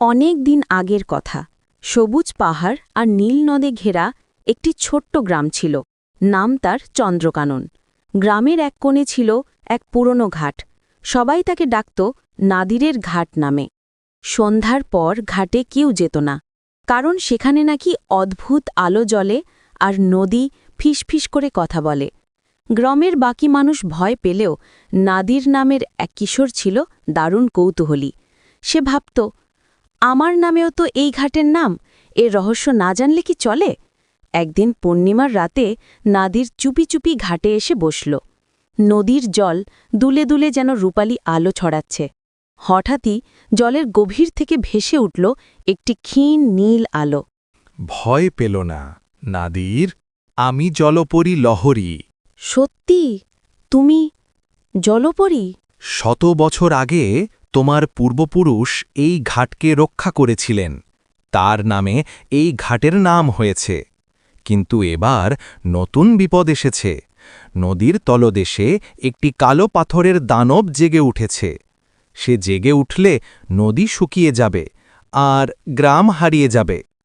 অনেক দিন আগের কথা। সবুজ পাহাড় আর নীল নদে ঘেরা একটি ছোট্ট গ্রাম ছিল। নাম তার চন্দ্রকানন। গ্রামের এক কোণে ছিল এক পুরনো ঘাট। সবাই তাকে ডাকত নাদিরের ঘাট নামে। সন্ধ্যার পর ঘাটে কেউ যেত না, কারণ সেখানে নাকি অদ্ভুত আলো জ্বলে আর নদী ফিসফিস করে কথা বলে। গ্রামের বাকি মানুষ ভয় পেলেও নাদির নামের এক কিশোর ছিল দারুণ কৌতূহলী। সে ভাবত, আমার নামেও তো এই ঘাটের নাম, এর রহস্য না জানলে কি চলে। একদিন পূর্ণিমার রাতে নাদির চুপি চুপি ঘাটে এসে বসল। নদীর জল দুলে দুলে যেন রূপালি আলো ছড়াচ্ছে। হঠাৎই জলের গভীর থেকে ভেসে উঠল একটি ক্ষীণ নীল আলো। ভয় পেল না, নাদির। আমি জলপরী লহরী। সত্যি? তুমি জলপরী? 100 বছর আগে তোমার পূর্বপুরুষ এই ঘাটকে রক্ষা করেছিলেন। তার নামে এই ঘাটের নাম হয়েছে। কিন্তু এবার নতুন বিপদ এসেছে। নদীর তলদেশে একটি কালো পাথরের দানব জেগে উঠেছে। সে জেগে উঠলে নদী শুকিয়ে যাবে আর গ্রাম হারিয়ে যাবে।